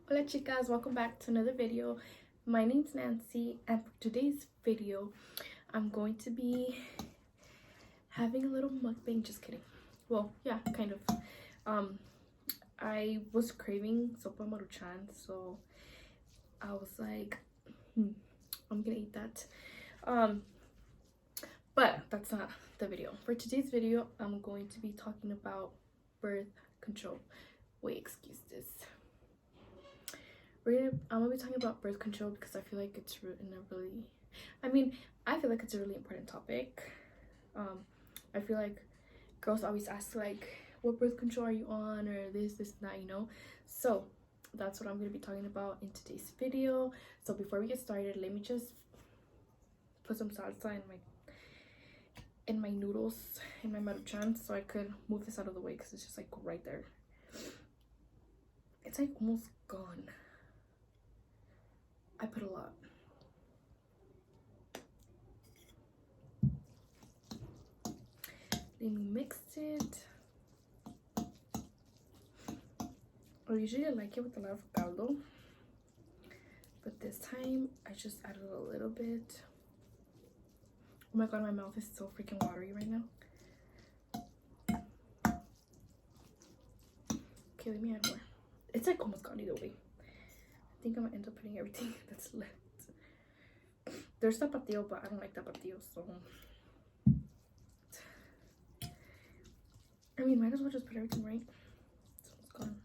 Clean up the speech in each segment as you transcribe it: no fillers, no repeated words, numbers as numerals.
Hola chicas, welcome back to another video. My name's Nancy, and for today's video I'm going to be having a little mukbang. Just kidding. Well, yeah, kind of. I was craving sopa maruchan, so I was like, I'm gonna eat that. But that's not the video. For today's video, I'm going to be talking about birth control. Wait, excuse this. I'm gonna be talking about birth control because I feel like it's I feel like it's a really important topic. I feel like girls always ask like, what birth control are you on, or this and that, you know. So that's what I'm gonna be talking about in today's video. So before we get started, let me just put some salsa in my noodles, in my maruchan, so I could move this out of the way because it's just like right there. It's like almost gone. I put a lot. Let me mix it. I usually like it with a lot of caldo, but this time I just added a little bit. Oh my god, my mouth is so freaking watery right now. Okay, let me add more. It's like almost gone either way. I think I'm gonna end up putting everything that's left. There's tapatio, but I don't like tapatio, so I mean, might as well just put everything, right? It's almost gone.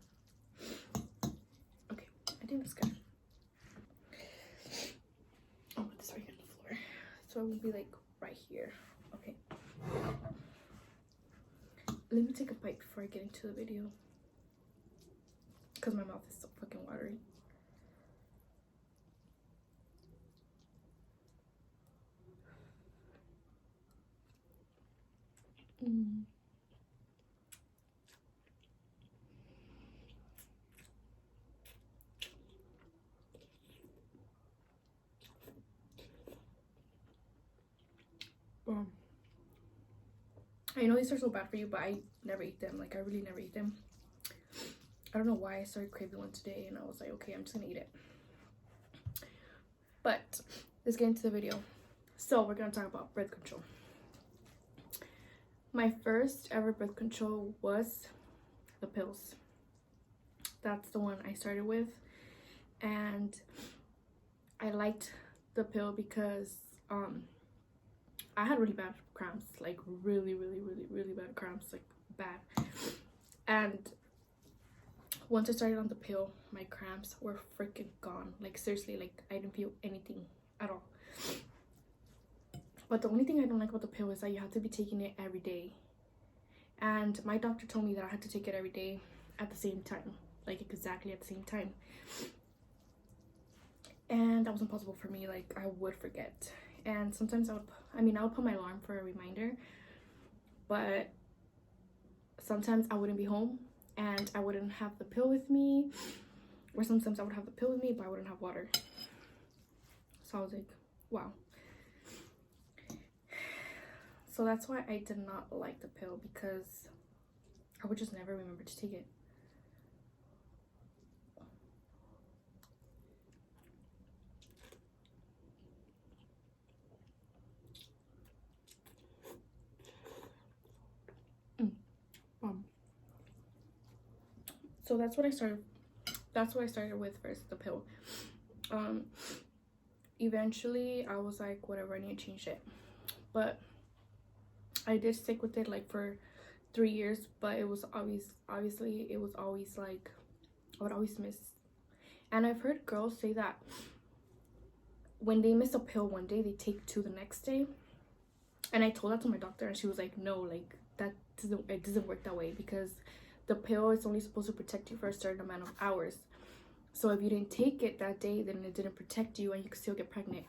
Okay, I think that's good. I'll put this right here on the floor, so it won't be like right here. Okay. Let me take a bite before I get into the video, because my mouth is so fucking watery. I know these are so bad for you, but I never eat them. Like, I really never eat them. I don't know why I started craving one today, and I was like, okay, I'm just gonna eat it. But let's get into the video. So we're gonna talk about birth control. My first ever birth control was the pills. That's the one I started with, and I liked the pill because I had really bad cramps, like really bad cramps, like bad. And once I started on the pill, my cramps were freaking gone. Like, seriously, like I didn't feel anything at all. But the only thing I don't like about the pill is that you have to be taking it every day. And my doctor told me that I had to take it every day at the same time, like exactly at the same time. And that wasn't possible for me. Like, I would forget. And sometimes I would put my alarm for a reminder, but sometimes I wouldn't be home and I wouldn't have the pill with me, or sometimes I would have the pill with me but I wouldn't have water. So I was like, wow. So that's why I did not like the pill, because I would just never remember to take it. So that's what I started with first, the pill. Eventually I was like, whatever, I need to change it. But I did stick with it like for 3 years, but it was obviously it was always like I would always miss. And I've heard girls say that when they miss a pill one day, they take 2 the next day. And I told that to my doctor, and she was like, no, like it doesn't work that way, because the pill is only supposed to protect you for a certain amount of hours. So if you didn't take it that day, then it didn't protect you and you could still get pregnant.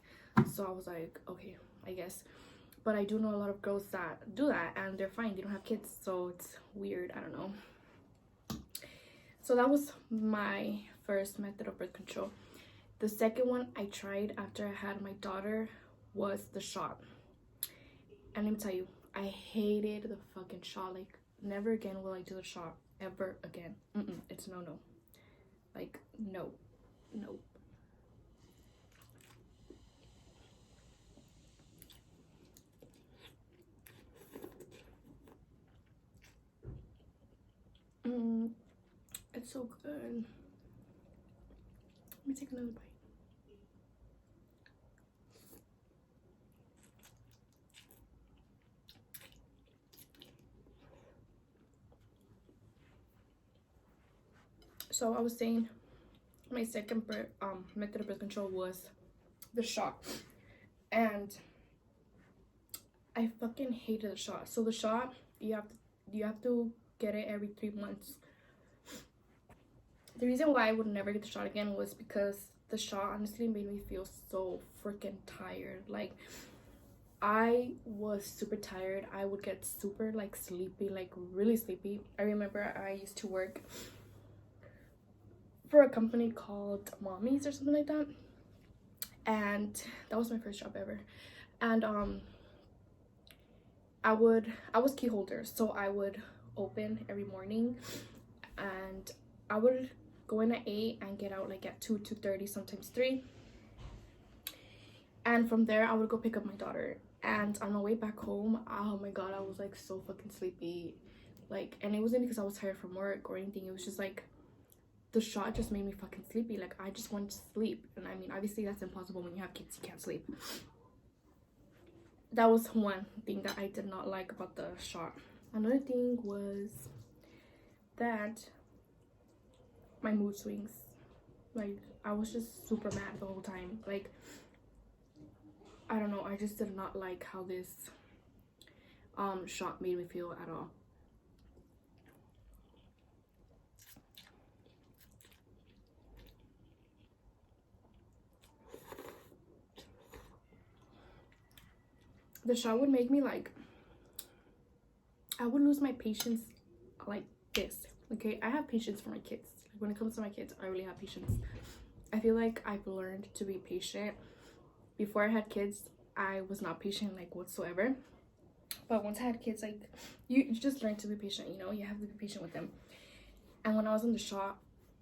So I was like, okay, I guess. But I do know a lot of girls that do that and they're fine, they don't have kids. So it's weird, I don't know. So that was my first method of birth control. The second one I tried after I had my daughter was the shot. And let me tell you, I hated the fucking shot. Like, never again will I do the shot, ever again. It's no. Like, nope, nope. It's so good. Let me take another bite. So I was saying my second method of birth control was the shot, and I fucking hated the shot. So the shot, you have to get it every 3 months. The reason why I would never get the shot again was because the shot honestly made me feel so freaking tired. Like, I was super tired. I would get super like sleepy, like really sleepy. I remember I used to work for a company called Mommies or something like that, and that was my first job ever. And I was key holder, so I would open every morning, and I would go in at 8 and get out like at 2, 2:30, sometimes 3. And from there I would go pick up my daughter. And on my way back home, oh my god, I was like so fucking sleepy. Like, and it wasn't because I was tired from work or anything. It was just like the shot just made me fucking sleepy. Like, I just wanted to sleep. And I mean, obviously that's impossible when you have kids, you can't sleep. That was one thing that I did not like about the shot. Another thing was that my mood swings. Like, I was just super mad the whole time. Like, I don't know, I just did not like how this shot made me feel at all. The shot would make me like, I would lose my patience like this. Okay, I have patience for my kids. Like, when it comes to my kids, I really have patience. I feel like I've learned to be patient. Before I had kids, I was not patient like whatsoever. But once I had kids, like, you just learn to be patient, you know? You have to be patient with them. And when I was in the shop,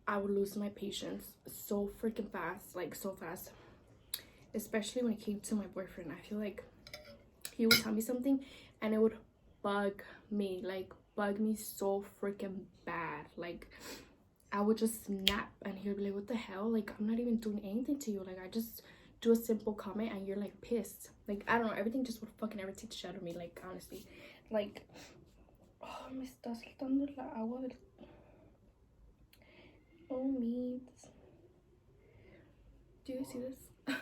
I would lose my patience so freaking fast, like so fast. Especially when it came to my boyfriend. I feel like he would tell me something and it would bug me, like bug me so freaking bad. Like, I would just snap and he would be like, what the hell? Like, I'm not even doing anything to you. Like, I just do a simple comment and you're like pissed. Like, I don't know, everything just would fucking irritate the shit out of me, like, honestly. Like, oh, me está saltando la agua del... Oh, me. Do you see this?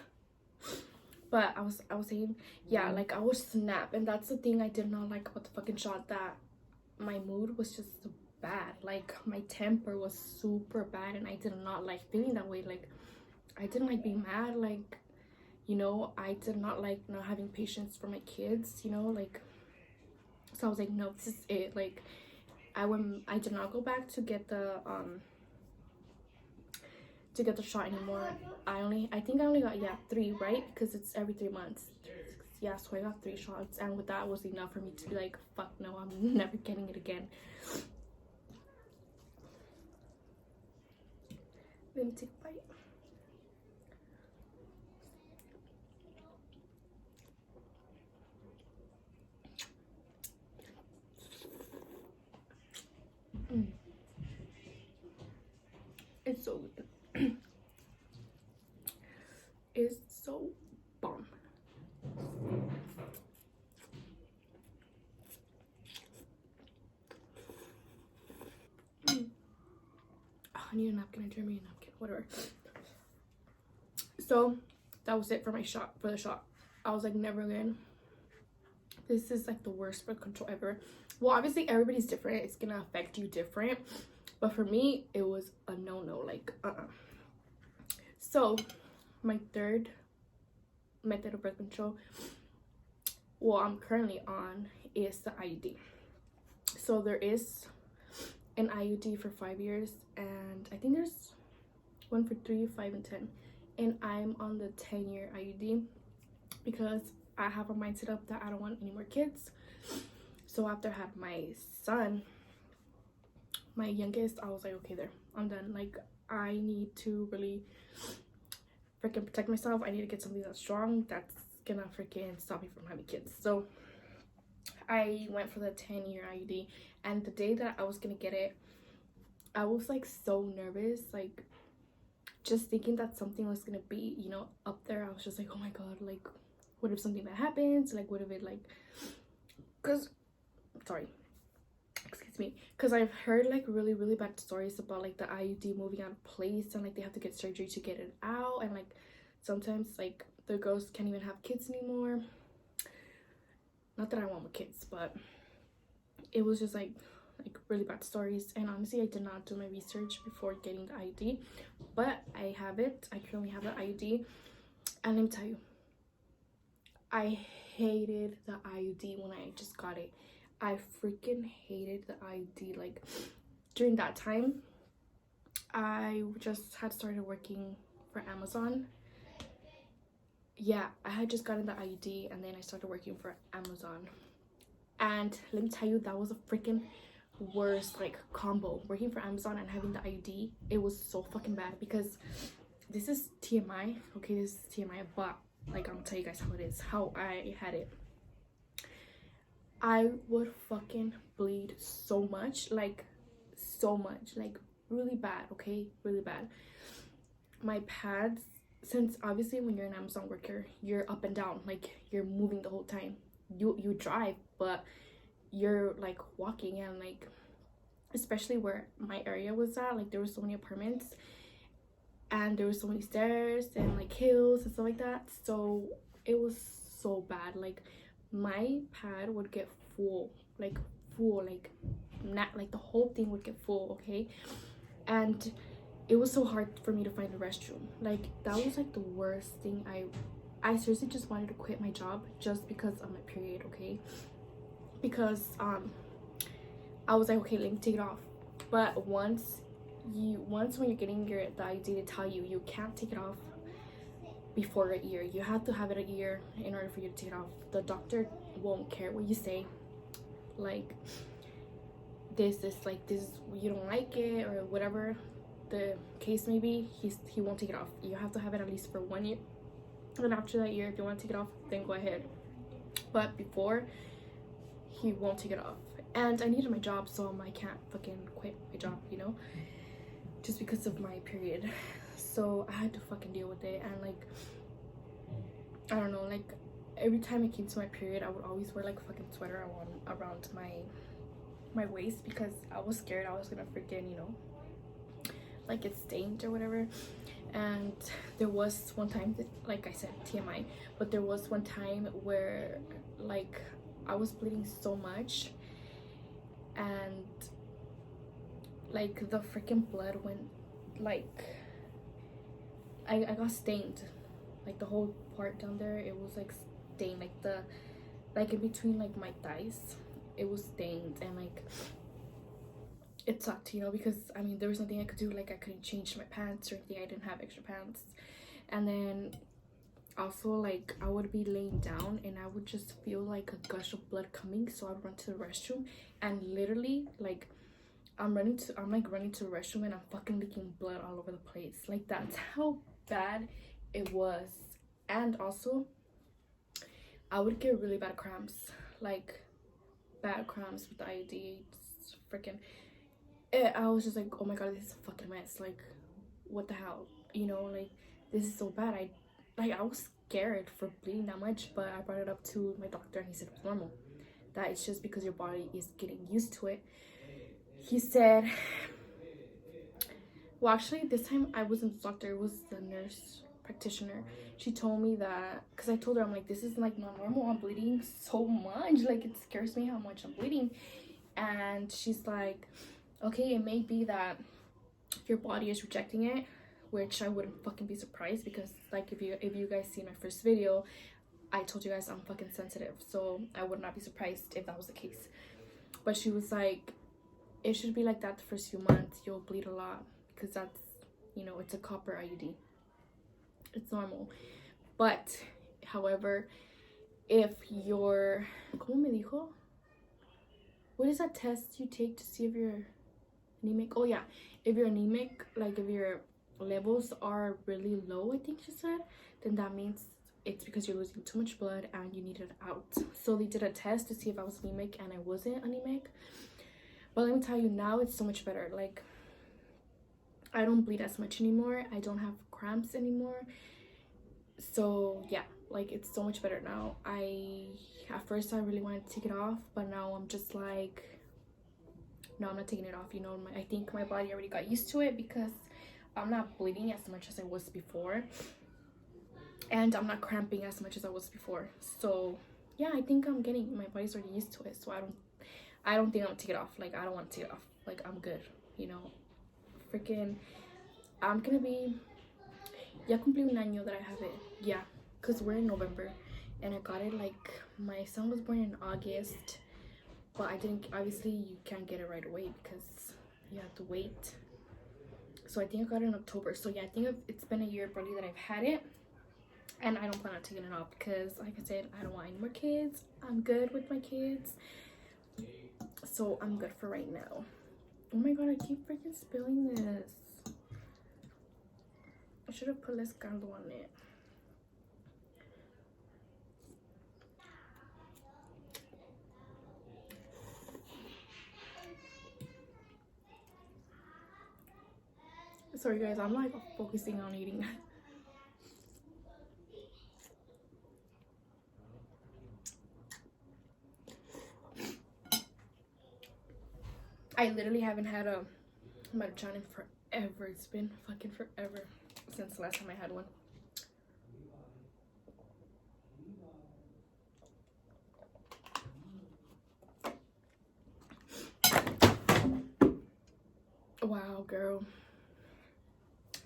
But I was saying, yeah, like, I would snap. And that's the thing I did not like about the fucking shot, that my mood was just bad. Like, my temper was super bad and I did not like feeling that way. Like, I didn't like being mad. Like, you know, I did not like not having patience for my kids, you know, like, so I was like, no, this is it. Like, I did not go back to get the shot anymore. I think I only got, yeah, 3, right? Because it's every 3 months. Yeah, so I got 3 shots, and with that was enough for me to be like, fuck no, I'm never getting it again. Let me take a bite. It's so good. It's so bomb. Oh, I need a napkin. I drew me a napkin. Whatever. So that was it for my shot. For the shot, I was like, never again. This is like the worst birth control ever. Well, obviously everybody's different. It's gonna affect you different. But for me, it was a no-no. Like, So my third method of birth control, well, I'm currently on, is the IUD. So there is an IUD for 5 years, and I think there's one for 3, 5, and 10. And I'm on the 10-year IUD because I have a mindset up that I don't want any more kids. So after I had my son, my youngest, I was like, okay, there, I'm done. Like, I need to really freaking protect myself. I need to get something that's strong, that's gonna freaking stop me from having kids. So I went for the 10-year IUD, and the day that I was gonna get it, I was like so nervous, like just thinking that something was gonna be, you know, up there. I was just like, oh my god, like what if something bad happens? Like what if it like, because sorry, excuse me, because I've heard like really bad stories about like the IUD moving out of place, and like they have to get surgery to get it out, and like sometimes like the girls can't even have kids anymore. Not that I want more kids, but it was just like really bad stories. And honestly, I did not do my research before getting the IUD, but I have it. I currently have the IUD, and let me tell you, I hated the IUD when I just got it. I freaking hated the IUD. Like during that time, I just had started working for Amazon. Yeah, I had just gotten the IUD, and then I started working for Amazon. And let me tell you, that was a freaking worst like combo. Working for Amazon and having the IUD, it was so fucking bad, because this is TMI. Okay, this is TMI, but like I'm gonna tell you guys how it is, how I had it. I would fucking bleed so much, like really bad. Okay, really bad. My pads, since obviously when you're an Amazon worker, you're up and down, like you're moving the whole time. You drive, but you're like walking, and like especially where my area was at, like there were so many apartments, and there were so many stairs and like hills and stuff like that. So it was so bad. Like my pad would get full, like not like the whole thing would get full. Okay, and it was so hard for me to find the restroom. Like that was like the worst thing. I seriously just wanted to quit my job just because of my period. Okay, because I was like, okay, let me take it off. But once when you're getting the ID, to tell you you can't take it off before a year. You have to have it a year in order for you to take it off. The doctor won't care what you say, like this you don't like it or whatever the case may be. He won't take it off. You have to have it at least for 1 year, and after that year, if you want to take it off, then go ahead. But before, he won't take it off. And I needed my job, so I can't fucking quit my job, you know, just because of my period. So I had to fucking deal with it. And like I don't know, like every time it came to my period, I would always wear like a fucking sweater around my waist, because I was scared I was gonna freaking, you know, like get stained or whatever. And there was one time that, like I said, TMI, but there was one time where like I was bleeding so much, and like the freaking blood went, like I got stained, like the whole part down there, it was like stained, like in between like my thighs, it was stained. And like it sucked, you know, because I mean there was nothing I could do. Like I couldn't change my pants or anything, I didn't have extra pants. And then also like I would be laying down and I would just feel like a gush of blood coming, so I'd run to the restroom, and literally like I'm running to the restroom, and I'm fucking leaking blood all over the place. Like that's how bad it was. And also I would get really bad cramps, like bad cramps with the IUD. It's freaking I was just like, oh my god, this is a fucking mess. Like what the hell, you know, like this is so bad. I was scared for bleeding that much, but I brought it up to my doctor, and he said it's normal, that it's just because your body is getting used to it. He said, well actually this time I wasn't the doctor, it was the nurse practitioner. She told me that, because I told her, I'm like, this is like not normal, I'm bleeding so much, like it scares me how much I'm bleeding. And she's like, okay, it may be that your body is rejecting it, which I wouldn't fucking be surprised, because like if you guys see my first video, I told you guys I'm fucking sensitive, so I would not be surprised if that was the case. But she was like, it should be like that the first few months, you'll bleed a lot, because that's, you know, it's a copper IUD, it's normal. But however, if you're, ¿cómo me dijo? What is that test you take to see if you're anemic. Oh yeah, if you're anemic, like if your levels are really low, I think she said, then that means it's because you're losing too much blood and you need it out. So they did a test to see if I was anemic, and I wasn't anemic. But let me tell you, now it's so much better. Like, I don't bleed as much anymore. I don't have cramps anymore. So yeah, like, it's so much better now. At first I really wanted to take it off, but now I'm just like, no, I'm not taking it off. You know, I think my body already got used to it because I'm not bleeding as much as I was before, and I'm not cramping as much as I was before. So yeah, I think my body's already used to it. So I don't think I'm gonna take it off. Like, I don't want to take it off. Like, I'm good, you know. Freaking, I'm gonna be, ya cumplí un año that I have it. Yeah, because we're in November, and I got it, like, my son was born in August, but I didn't, obviously you can't get it right away because you have to wait. So I think I got it in October. So yeah, I think it's been a year probably that I've had it, and I don't plan on taking it off because, like I said, I don't want any more kids. I'm good with my kids, so I'm good for right now. Oh my god, I keep freaking spilling this. I should have put less caldo on it. Sorry guys, I'm like focusing on eating. I literally haven't had a maruchan in forever. It's been fucking forever since the last time I had one. Wow, girl.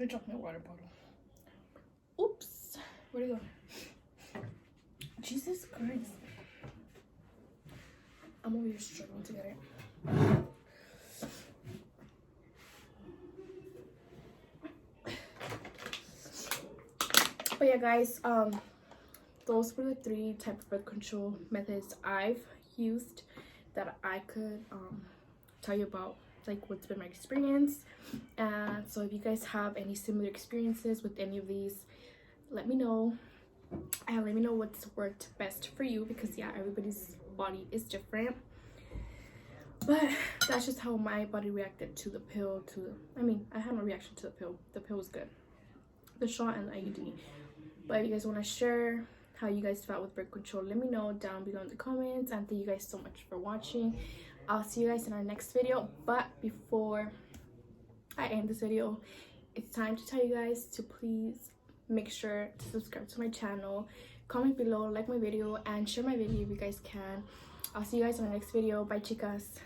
I dropped my water bottle. Oops. Where'd it go? Jesus Christ. I'm over here struggling to get it. But yeah, guys, those were the 3 type of birth control methods I've used that I could tell you about, like, what's been my experience. And so if you guys have any similar experiences with any of these, let me know, and let me know what's worked best for you, because yeah, everybody's body is different. But that's just how my body reacted to the pill. I mean, I had no reaction to the pill. The pill was good, the shot and the IUD. But if you guys want to share how you guys felt with birth control, let me know down below in the comments. And thank you guys so much for watching. I'll see you guys in our next video. But before I end this video, it's time to tell you guys to please make sure to subscribe to my channel, comment below, like my video, and share my video if you guys can. I'll see you guys in the next video. Bye, chicas.